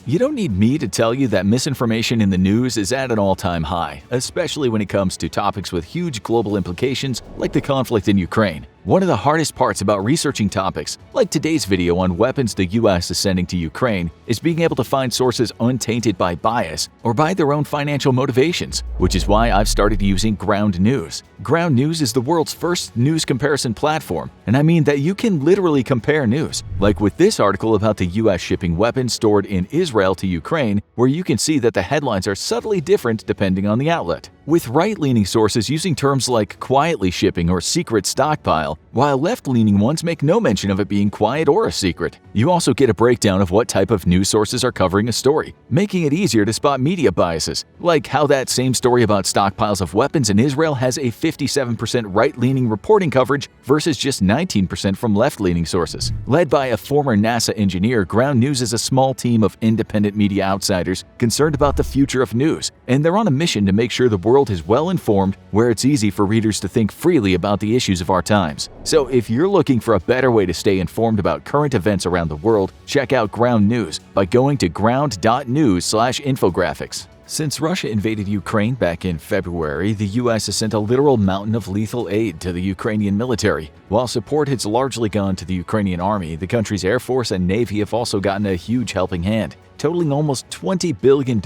You don't need me to tell you that misinformation in the news is at an all-time high, especially when it comes to topics with huge global implications like the conflict in Ukraine. One of the hardest parts about researching topics, like today's video on weapons the US is sending to Ukraine, is being able to find sources untainted by bias or by their own financial motivations, which is why I've started using Ground News. Ground News is the world's first news comparison platform, and I mean that you can literally compare news, like with this article about the US shipping weapons stored in Israel to Ukraine, where you can see that the headlines are subtly different depending on the outlet, with right-leaning sources using terms like quietly shipping or secret stockpile, while left-leaning ones make no mention of it being quiet or a secret. You also get a breakdown of what type of news sources are covering a story, making it easier to spot media biases, like how that same story about stockpiles of weapons in Israel has a 57% right-leaning reporting coverage versus just 19% from left-leaning sources. Led by a former NASA engineer, Ground News is a small team of independent media outsiders concerned about the future of news, and they're on a mission to make sure the world is well-informed, where it's easy for readers to think freely about the issues of our times. So if you're looking for a better way to stay informed about current events around the world, check out Ground News by going to ground.news/infographics. Since Russia invaded Ukraine back in February, the US has sent a literal mountain of lethal aid to the Ukrainian military. While support has largely gone to the Ukrainian army, the country's Air Force and Navy have also gotten a huge helping hand, totaling almost $20 billion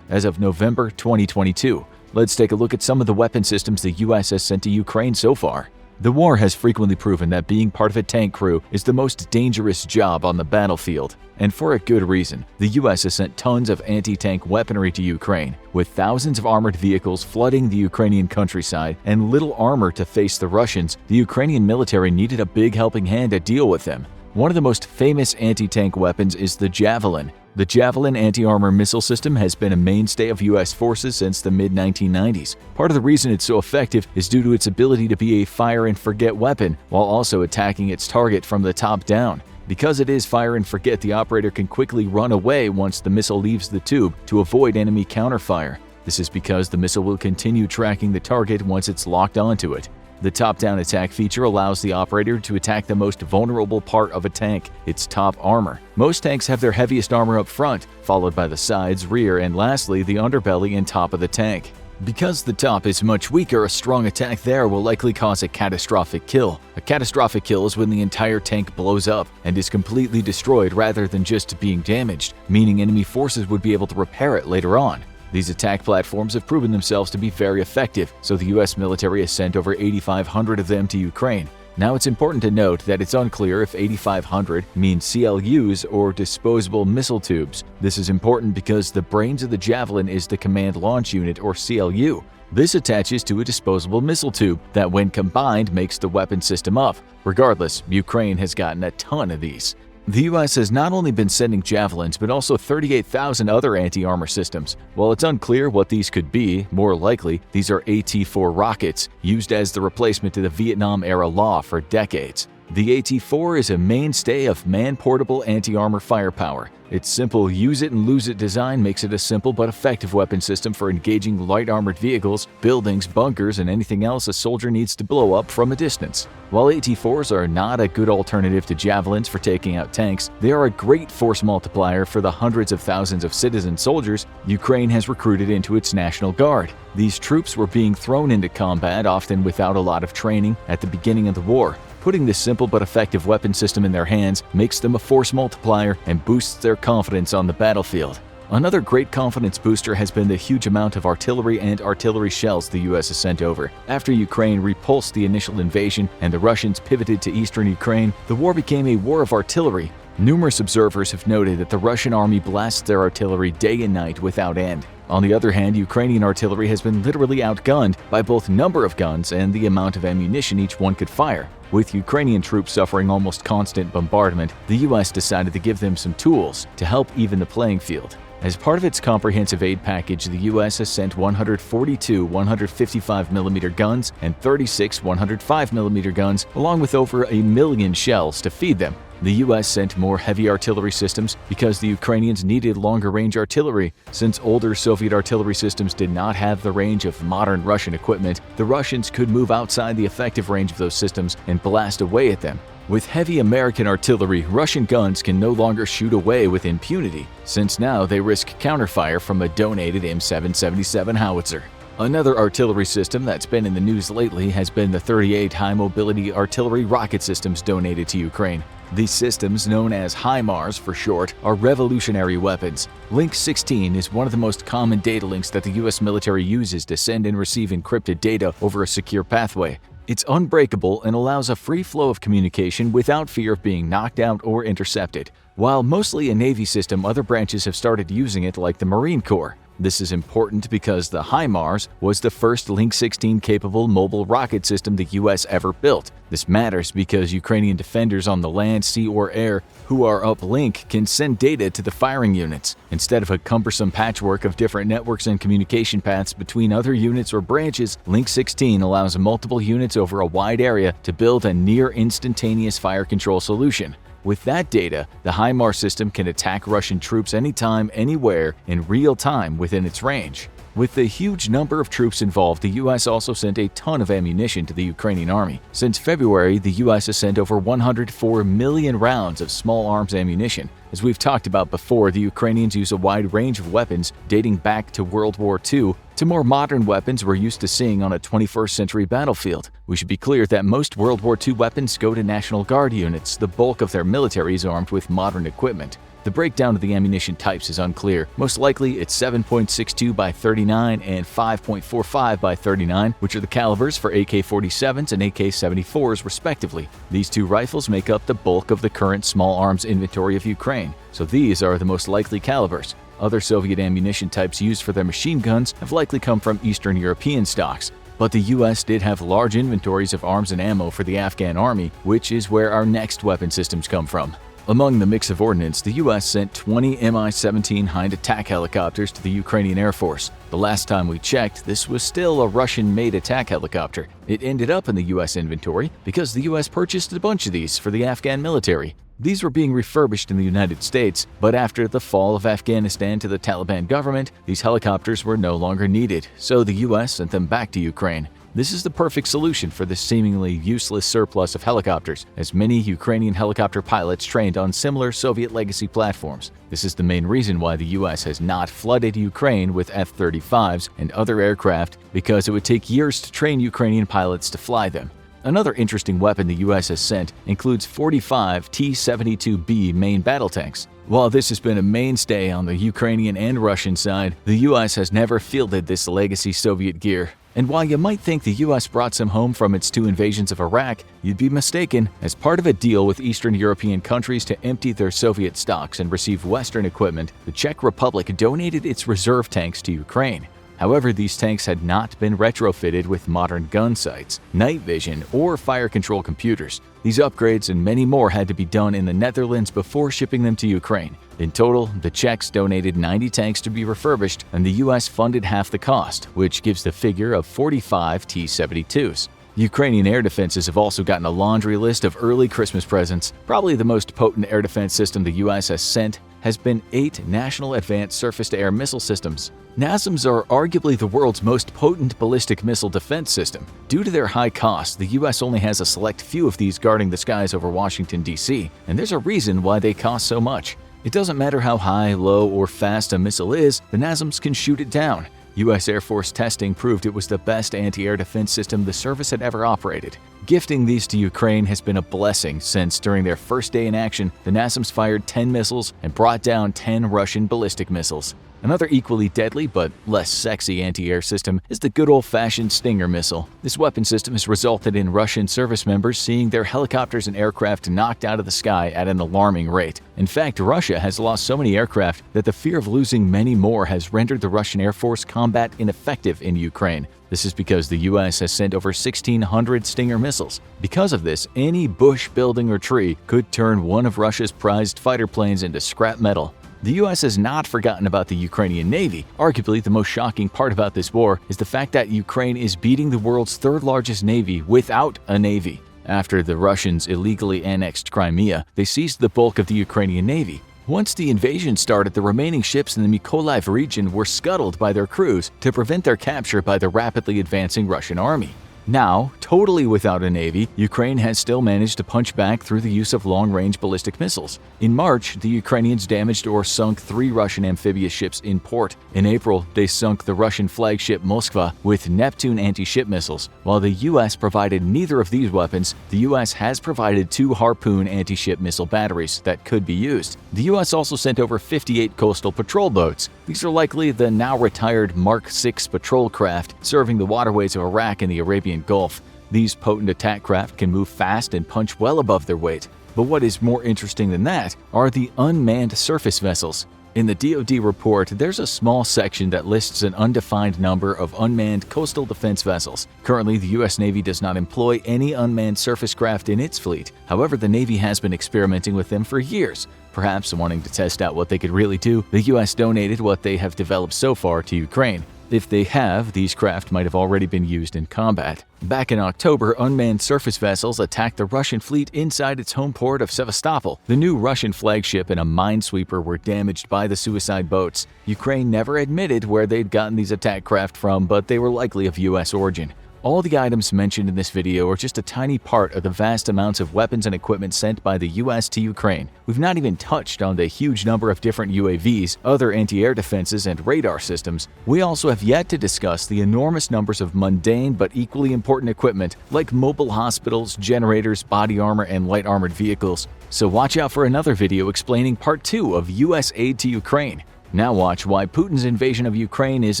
as of November 2022. Let's take a look at some of the weapon systems the US has sent to Ukraine so far. The war has frequently proven that being part of a tank crew is the most dangerous job on the battlefield, and for a good reason. The US has sent tons of anti-tank weaponry to Ukraine, with thousands of armored vehicles flooding the Ukrainian countryside and little armor to face the Russians. The Ukrainian military needed a big helping hand to deal with them. One of the most famous anti-tank weapons is the Javelin. The Javelin anti-armor missile system has been a mainstay of US forces since the mid-1990s. Part of the reason it's so effective is due to its ability to be a fire-and-forget weapon while also attacking its target from the top down. Because it is fire and forget, the operator can quickly run away once the missile leaves the tube to avoid enemy counterfire. This is because the missile will continue tracking the target once it's locked onto it. The top-down attack feature allows the operator to attack the most vulnerable part of a tank, its top armor. Most tanks have their heaviest armor up front, followed by the sides, rear, and lastly the underbelly and top of the tank. Because the top is much weaker, a strong attack there will likely cause a catastrophic kill. A catastrophic kill is when the entire tank blows up and is completely destroyed rather than just being damaged, meaning enemy forces would be able to repair it later on. These attack platforms have proven themselves to be very effective, so the US military has sent over 8,500 of them to Ukraine. Now it's important to note that it's unclear if 8,500 means CLUs or disposable missile tubes. This is important because the brains of the Javelin is the Command Launch Unit or CLU. This attaches to a disposable missile tube that when combined makes the weapon system up. Regardless, Ukraine has gotten a ton of these. The US has not only been sending Javelins, but also 38,000 other anti-armor systems. While it's unclear what these could be, more likely, these are AT-4 rockets, used as the replacement to the Vietnam-era Law for decades. The AT-4 is a mainstay of man-portable anti-armor firepower. Its simple use-it-and-lose-it design makes it a simple but effective weapon system for engaging light-armored vehicles, buildings, bunkers, and anything else a soldier needs to blow up from a distance. While AT-4s are not a good alternative to Javelins for taking out tanks, they are a great force multiplier for the hundreds of thousands of citizen soldiers Ukraine has recruited into its National Guard. These troops were being thrown into combat, often without a lot of training, at the beginning of the war. Putting this simple but effective weapon system in their hands makes them a force multiplier and boosts their confidence on the battlefield. Another great confidence booster has been the huge amount of artillery and artillery shells the US has sent over. After Ukraine repulsed the initial invasion and the Russians pivoted to eastern Ukraine, the war became a war of artillery. Numerous observers have noted that the Russian army blasts their artillery day and night without end. On the other hand, Ukrainian artillery has been literally outgunned by both number of guns and the amount of ammunition each one could fire. With Ukrainian troops suffering almost constant bombardment, the US decided to give them some tools to help even the playing field. As part of its comprehensive aid package, the US has sent 142 155mm guns and 36 105mm guns, along with over 1 million shells to feed them. The US sent more heavy artillery systems because the Ukrainians needed longer-range artillery. Since older Soviet artillery systems did not have the range of modern Russian equipment, the Russians could move outside the effective range of those systems and blast away at them. With heavy American artillery, Russian guns can no longer shoot away with impunity, since now they risk counterfire from a donated M777 howitzer. Another artillery system that's been in the news lately has been the 38 high-mobility artillery rocket systems donated to Ukraine. These systems, known as HIMARS for short, are revolutionary weapons. Link 16 is one of the most common data links that the U.S. military uses to send and receive encrypted data over a secure pathway. It's unbreakable and allows a free flow of communication without fear of being knocked out or intercepted. While mostly a Navy system, other branches have started using it, like the Marine Corps. This is important because the HIMARS was the first Link 16 capable mobile rocket system the U.S. ever built. This matters because Ukrainian defenders on the land, sea, or air who are uplink can send data to the firing units. Instead of a cumbersome patchwork of different networks and communication paths between other units or branches, Link 16 allows multiple units over a wide area to build a near-instantaneous fire control solution. With that data, the HIMARS system can attack Russian troops anytime, anywhere, in real time within its range. With the huge number of troops involved, the U.S. also sent a ton of ammunition to the Ukrainian army. Since February, the U.S. has sent over 104 million rounds of small arms ammunition. As we've talked about before, the Ukrainians use a wide range of weapons dating back to World War II to more modern weapons we're used to seeing on a 21st century battlefield. We should be clear that most World War II weapons go to National Guard units. The bulk of their military is armed with modern equipment. The breakdown of the ammunition types is unclear. Most likely it's 7.62 by 39 and 5.45 by 39, which are the calibers for AK-47s and AK-74s respectively. These two rifles make up the bulk of the current small arms inventory of Ukraine, so these are the most likely calibers. Other Soviet ammunition types used for their machine guns have likely come from Eastern European stocks. But the U.S. did have large inventories of arms and ammo for the Afghan army, which is where our next weapon systems come from. Among the mix of ordnance, the U.S. sent 20 Mi-17 Hind attack helicopters to the Ukrainian Air Force. The last time we checked, this was still a Russian-made attack helicopter. It ended up in the U.S. inventory because the U.S. purchased a bunch of these for the Afghan military. These were being refurbished in the United States, but after the fall of Afghanistan to the Taliban government, these helicopters were no longer needed, so the U.S. sent them back to Ukraine. This is the perfect solution for this seemingly useless surplus of helicopters, as many Ukrainian helicopter pilots trained on similar Soviet legacy platforms. This is the main reason why the U.S. has not flooded Ukraine with F-35s and other aircraft, because it would take years to train Ukrainian pilots to fly them. Another interesting weapon the U.S. has sent includes 45 T-72B main battle tanks. While this has been a mainstay on the Ukrainian and Russian side, the U.S. has never fielded this legacy Soviet gear. And while you might think the U.S. brought some home from its two invasions of Iraq, you'd be mistaken. As part of a deal with Eastern European countries to empty their Soviet stocks and receive Western equipment, the Czech Republic donated its reserve tanks to Ukraine. However, these tanks had not been retrofitted with modern gun sights, night vision, or fire control computers. These upgrades and many more had to be done in the Netherlands before shipping them to Ukraine. In total, the Czechs donated 90 tanks to be refurbished, and the U.S. funded half the cost, which gives the figure of 45 T-72s. Ukrainian air defenses have also gotten a laundry list of early Christmas presents. Probably the most potent air defense system the U.S. has sent has been 8 National Advanced Surface-to-Air Missile Systems. NASAMS are arguably the world's most potent ballistic missile defense system. Due to their high cost, the U.S. only has a select few of these guarding the skies over Washington, D.C., and there's a reason why they cost so much. It doesn't matter how high, low, or fast a missile is, the NASAMS can shoot it down. U.S. Air Force testing proved it was the best anti-air defense system the service had ever operated. Gifting these to Ukraine has been a blessing since, during their first day in action, the NASAMS fired 10 missiles and brought down 10 Russian ballistic missiles. Another equally deadly but less sexy anti-air system is the good old-fashioned Stinger missile. This weapon system has resulted in Russian service members seeing their helicopters and aircraft knocked out of the sky at an alarming rate. In fact, Russia has lost so many aircraft that the fear of losing many more has rendered the Russian Air Force combat ineffective in Ukraine. This is because the U.S. has sent over 1,600 Stinger missiles. Because of this, any bush, building, or tree could turn one of Russia's prized fighter planes into scrap metal. The U.S. has not forgotten about the Ukrainian Navy. Arguably, the most shocking part about this war is the fact that Ukraine is beating the world's third-largest navy without a navy. After the Russians illegally annexed Crimea, they seized the bulk of the Ukrainian Navy. Once the invasion started, the remaining ships in the Mykolaiv region were scuttled by their crews to prevent their capture by the rapidly advancing Russian army. Now, totally without a navy, Ukraine has still managed to punch back through the use of long-range ballistic missiles. In March, the Ukrainians damaged or sunk 3 Russian amphibious ships in port. In April, they sunk the Russian flagship Moskva with Neptune anti-ship missiles. While the U.S. provided neither of these weapons, the U.S. has provided 2 Harpoon anti-ship missile batteries that could be used. The U.S. also sent over 58 coastal patrol boats. These are likely the now-retired Mark VI patrol craft serving the waterways of Iraq and the Arabian Gulf. These potent attack craft can move fast and punch well above their weight. But what is more interesting than that are the unmanned surface vessels. In the DoD report, there's a small section that lists an undefined number of unmanned coastal defense vessels. Currently, the U.S. Navy does not employ any unmanned surface craft in its fleet. However, the Navy has been experimenting with them for years. Perhaps wanting to test out what they could really do, the U.S. donated what they have developed so far to Ukraine. If they have, these craft might have already been used in combat. Back in October, unmanned surface vessels attacked the Russian fleet inside its home port of Sevastopol. The new Russian flagship and a minesweeper were damaged by the suicide boats. Ukraine never admitted where they'd gotten these attack craft from, but they were likely of U.S. origin. All the items mentioned in this video are just a tiny part of the vast amounts of weapons and equipment sent by the U.S. to Ukraine. We've not even touched on the huge number of different UAVs, other anti-air defenses, and radar systems. We also have yet to discuss the enormous numbers of mundane but equally important equipment like mobile hospitals, generators, body armor, and light armored vehicles. So watch out for another video explaining part 2 of U.S. aid to Ukraine. Now watch why Putin's invasion of Ukraine is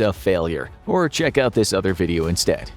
a failure, or check out this other video instead.